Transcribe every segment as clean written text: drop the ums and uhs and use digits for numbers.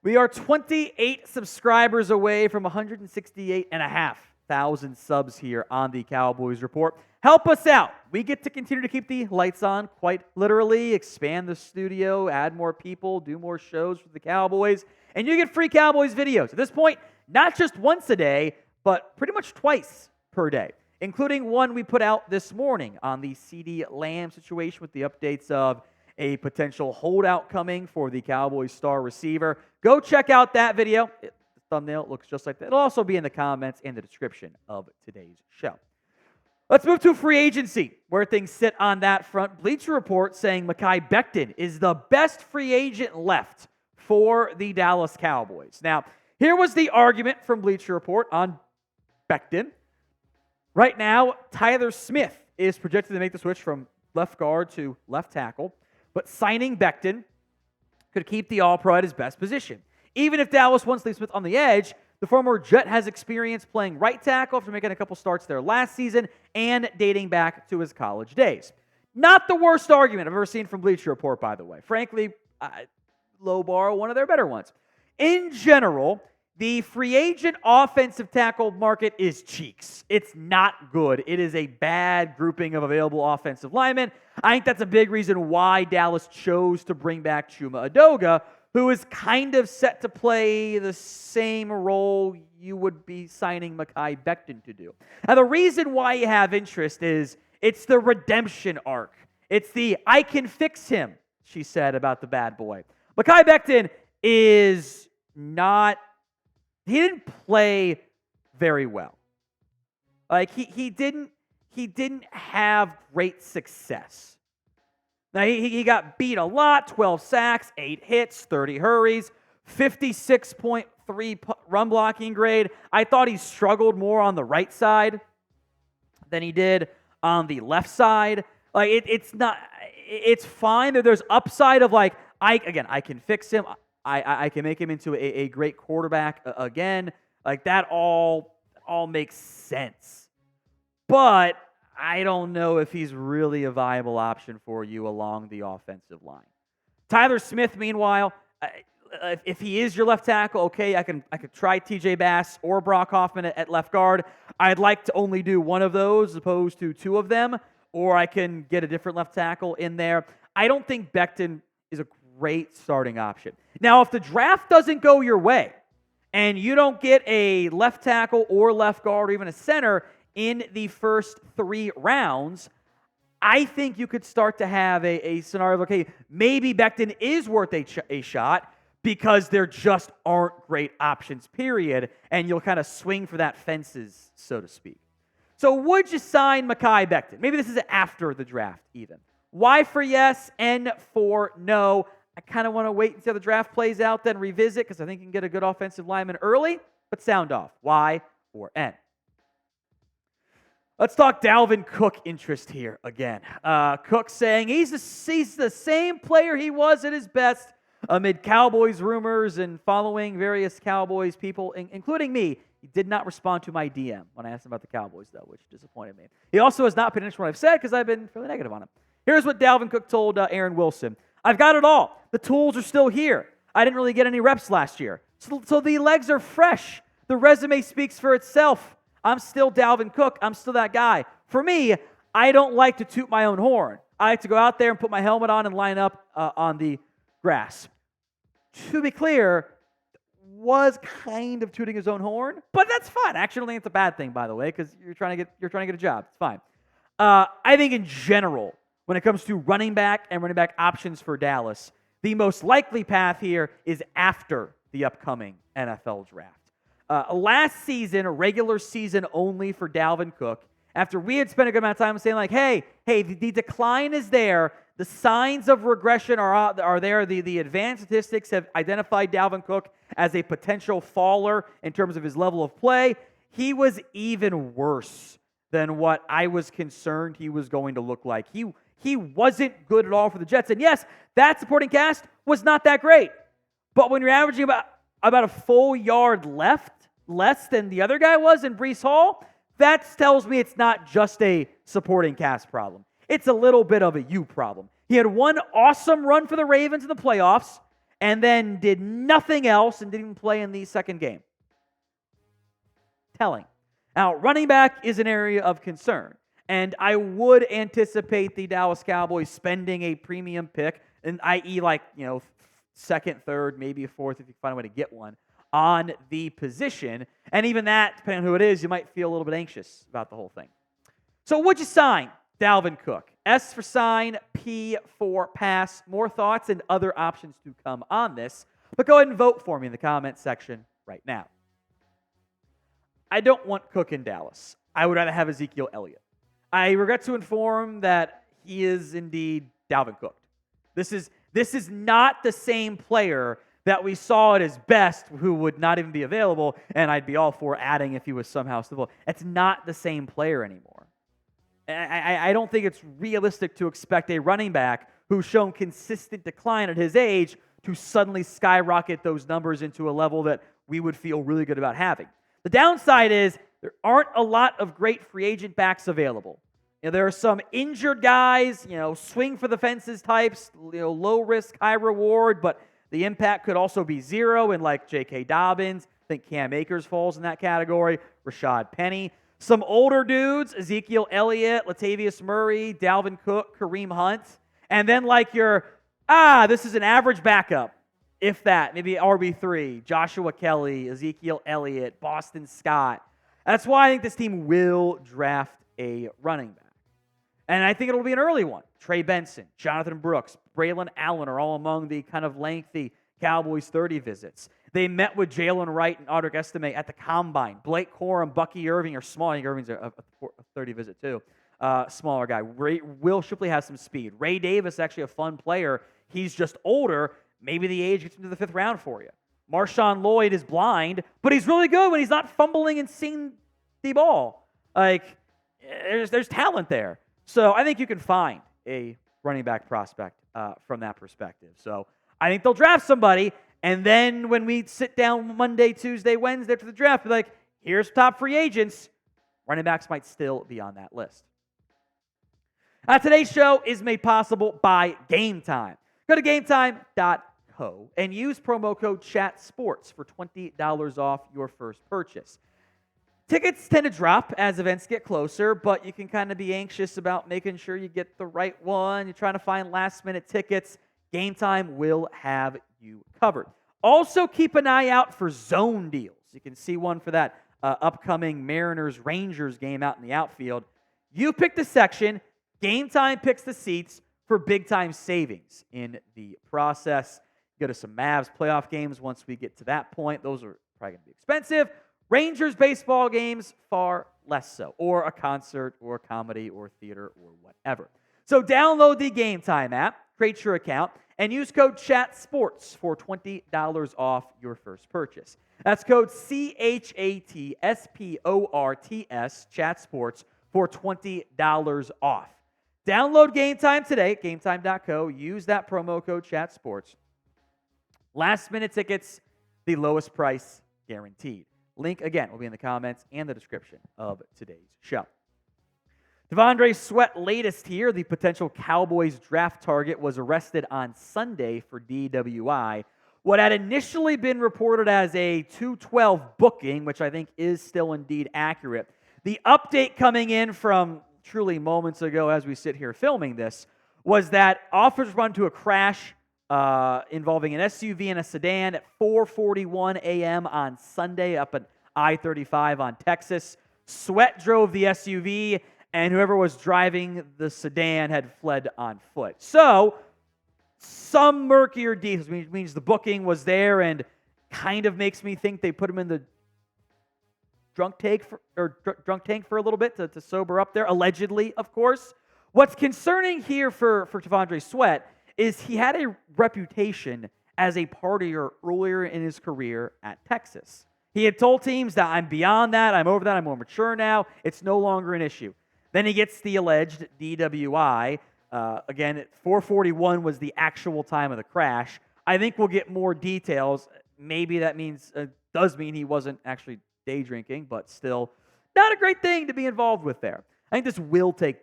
We are 28 subscribers away from 168,500 subs here on the Cowboys Report. Help us out. We get to continue to keep the lights on, quite literally, expand the studio, add more people, do more shows for the Cowboys, and you get free Cowboys videos. At this point, not just once a day, but pretty much twice per day, including one we put out this morning on the CeeDee Lamb situation with the updates of a potential holdout coming for the Cowboys star receiver. Go check out that video. The thumbnail looks just like that. It'll also be in the comments and the description of today's show. Let's move to free agency, where things sit on that front. Bleacher Report saying Mekhi Becton is the best free agent left for the Dallas Cowboys. Now, here was the argument from Bleacher Report on Becton. Right now, Tyler Smith is projected to make the switch from left guard to left tackle. But signing Becton could keep the All-Pro at his best position. Even if Dallas wants Lee Smith on the edge, the former Jet has experience playing right tackle after making a couple starts there last season and dating back to his college days. Not the worst argument I've ever seen from Bleacher Report, by the way. Frankly, low bar, one of their better ones. In general, the free agent offensive tackle market is cheeks. It's not good. It is a bad grouping of available offensive linemen. I think that's a big reason why Dallas chose to bring back Chuma Edoga, who is kind of set to play the same role you would be signing Mekhi Becton to do. Now, the reason why you have interest is it's the redemption arc. It's the I can fix him, she said about the bad boy. Mekhi Becton is not... He didn't play very well. Like he didn't have great success. Now he got beat a lot, 12 sacks, 8 hits, 30 hurries, 56.3 run blocking grade. I thought he struggled more on the right side than he did on the left side. Like it's fine that there's upside of like I can fix him. I can make him into a great quarterback again. Like that all makes sense. But I don't know if he's really a viable option for you along the offensive line. Tyler Smith, meanwhile, if he is your left tackle, okay, I could try TJ Bass or Brock Hoffman at left guard. I'd like to only do one of those as opposed to two of them, or I can get a different left tackle in there. I don't think Becton is a great starting option. Now, if the draft doesn't go your way and you don't get a left tackle or left guard or even a center in the first 3 rounds, I think you could start to have a scenario of, okay, maybe Becton is worth a shot because there just aren't great options, period, and you'll kind of swing for that fences, so to speak. So would you sign Mekhi Becton? Maybe this is after the draft even. Y for yes, N for no. I kind of want to wait and see how the draft plays out, then revisit, because I think you can get a good offensive lineman early, but sound off. Y or N. Let's talk Dalvin Cook interest here again. Cook saying he's the same player he was at his best amid Cowboys rumors and following various Cowboys people, including me. He did not respond to my DM when I asked him about the Cowboys, though, which disappointed me. He also has not been interested in what I've said because I've been fairly negative on him. Here's what Dalvin Cook told Aaron Wilson. I've got it all. The tools are still here. I didn't really get any reps last year. So the legs are fresh. The resume speaks for itself. I'm still Dalvin Cook. I'm still that guy. For me, I don't like to toot my own horn. I like to go out there and put my helmet on and line up on the grass. To be clear, was kind of tooting his own horn, but that's fine. Actually, I don't think it's a bad thing, by the way, because you're trying to get a job. It's fine. I think in general, when it comes to running back and running back options for Dallas, the most likely path here is after the upcoming NFL draft. Last season, a regular season only for Dalvin Cook, after we had spent a good amount of time saying like, hey, the decline is there, the signs of regression are there, the advanced statistics have identified Dalvin Cook as a potential faller in terms of his level of play, he was even worse than what I was concerned he was going to look like. He wasn't good at all for the Jets. And yes, that supporting cast was not that great. But when you're averaging about a full yard less than the other guy was in Breece Hall, that tells me it's not just a supporting cast problem. It's a little bit of a you problem. He had one awesome run for the Ravens in the playoffs, and then did nothing else and didn't even play in the second game. Telling. Now, running back is an area of concern, and I would anticipate the Dallas Cowboys spending a premium pick, and i.e. second, third, maybe a fourth if you find a way to get one, on the position. And even that, depending on who it is, you might feel a little bit anxious about the whole thing. So would you sign Dalvin Cook? S for sign, P for pass. More thoughts and other options to come on this, but go ahead and vote for me in the comments section right now. I don't want Cook in Dallas. I would rather have Ezekiel Elliott. I regret to inform that he is indeed Dalvin Cook. This is not the same player that we saw at his best, who would not even be available, and I'd be all for adding if he was somehow still. It's not the same player anymore. I don't think it's realistic to expect a running back who's shown consistent decline at his age to suddenly skyrocket those numbers into a level that we would feel really good about having. The downside is there aren't a lot of great free agent backs available. There are some injured guys, swing for the fences types, low risk, high reward, but the impact could also be zero, and like J.K. Dobbins, I think Cam Akers falls in that category, Rashad Penny. Some older dudes, Ezekiel Elliott, Latavius Murray, Dalvin Cook, Kareem Hunt. And then this is an average backup, if that, maybe RB3, Joshua Kelly, Ezekiel Elliott, Boston Scott. That's why I think this team will draft a running back. And I think it'll be an early one. Trey Benson, Jonathan Brooks, Braylon Allen are all among the kind of lengthy Cowboys 30 visits. They met with Jalen Wright and Audric Estime at the Combine. Blake Corum, Bucky Irving are small. I think Irving's a 30 visit too. Smaller guy. Will Shipley has some speed. Ray Davis, actually a fun player. He's just older. Maybe the age gets into the 5th round for you. Marshawn Lloyd is blind, but he's really good when he's not fumbling and seeing the ball. There's talent there. So I think you can find a running back prospect from that perspective. So I think they'll draft somebody, and then when we sit down Monday, Tuesday, Wednesday after the draft, be like, here's top free agents. Running backs might still be on that list. Today's show is made possible by Game Time. Go to gametime.co and use promo code CHATSPORTS for $20 off your first purchase. Tickets tend to drop as events get closer, but you can kind of be anxious about making sure you get the right one. You're trying to find last-minute tickets. Game Time will have you covered. Also, keep an eye out for zone deals. You can see one for that upcoming Mariners-Rangers game out in the outfield. You pick the section. Game Time picks the seats for big-time savings in the process. Go to some Mavs playoff games once we get to that point. Those are probably going to be expensive. Rangers baseball games, far less so. Or a concert or a comedy or theater or whatever. So download the Game Time app, create your account, and use code CHATSPORTS for $20 off your first purchase. That's code CHATSPORTS, CHATSPORTS, for $20 off. Download Game Time today, gametime.co. Use that promo code CHATSPORTS. Last minute tickets, the lowest price guaranteed. Link, again, will be in the comments and the description of today's show. Devondre Sweat, latest here. The potential Cowboys draft target was arrested on Sunday for DWI. What had initially been reported as a 212 booking, which I think is still indeed accurate. The update coming in from truly moments ago as we sit here filming this was that officers run to a crash involving an SUV and a sedan at 4:41 a.m. on Sunday up at I-35 on Texas. Sweat drove the SUV, and whoever was driving the sedan had fled on foot. So, some murkier details, which means the booking was there and kind of makes me think they put him in the drunk tank for a little bit to sober up there, allegedly, of course. What's concerning here for Devondre Sweat is he had a reputation as a partier earlier in his career at Texas. He had told teams that I'm beyond that, I'm over that, I'm more mature now, it's no longer an issue. Then he gets the alleged DWI. Again, 4:41 was the actual time of the crash. I think we'll get more details. Maybe that does mean he wasn't actually day drinking, but still not a great thing to be involved with there. I think this will take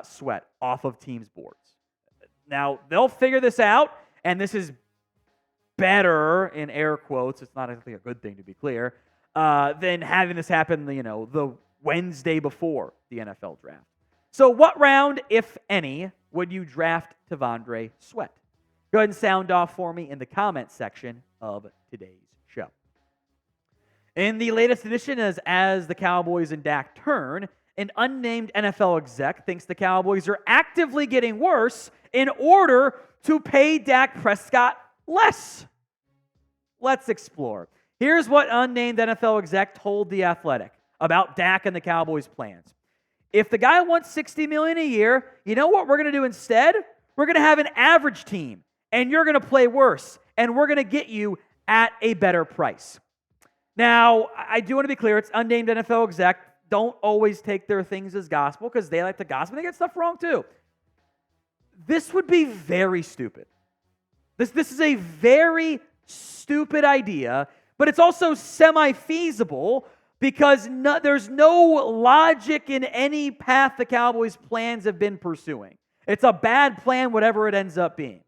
Sweat off of teams' boards. Now, they'll figure this out, and this is better, in air quotes, it's not exactly a good thing to be clear, than having this happen, the Wednesday before the NFL draft. So what round, if any, would you draft T'Vondre Sweat? Go ahead and sound off for me in the comment section of today's show. In the latest edition, as the Cowboys and Dak turn, an unnamed NFL exec thinks the Cowboys are actively getting worse in order to pay Dak Prescott less. Let's explore. Here's what unnamed NFL exec told The Athletic about Dak and the Cowboys' plans. If the guy wants $60 million a year, you know what we're going to do instead? We're going to have an average team, and you're going to play worse, and we're going to get you at a better price. Now, I do want to be clear, it's unnamed NFL exec. Don't always take their things as gospel because they like to gossip and they get stuff wrong too. This would be very stupid. This is a very stupid idea, but it's also semi-feasible because there's no logic in any path the Cowboys' plans have been pursuing. It's a bad plan, whatever it ends up being.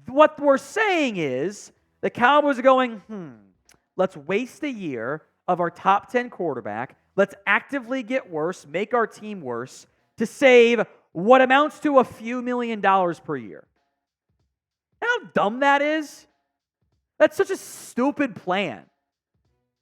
What we're saying is the Cowboys are going, let's waste a year of our top 10 quarterback. Let's actively get worse, make our team worse, to save what amounts to a few $1 million per year. How dumb that is? That's such a stupid plan.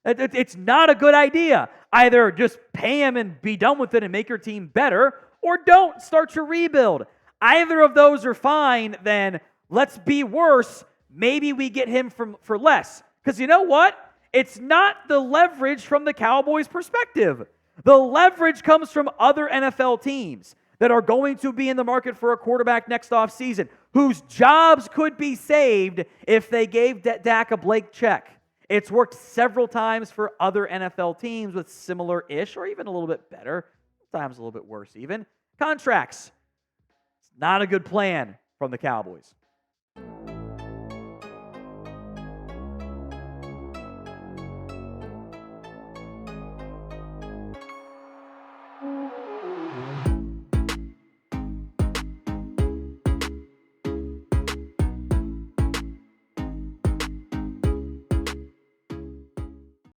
It's not a good idea. Either just pay him and be done with it and make your team better, or don't start your rebuild. Either of those are fine, then let's be worse. Maybe we get him for less. Because you know what? It's not the leverage from the Cowboys' perspective. The leverage comes from other NFL teams that are going to be in the market for a quarterback next offseason, whose jobs could be saved if they gave Dak a blank check. It's worked several times for other NFL teams with similar-ish or even a little bit better, sometimes a little bit worse even, contracts. It's not a good plan from the Cowboys.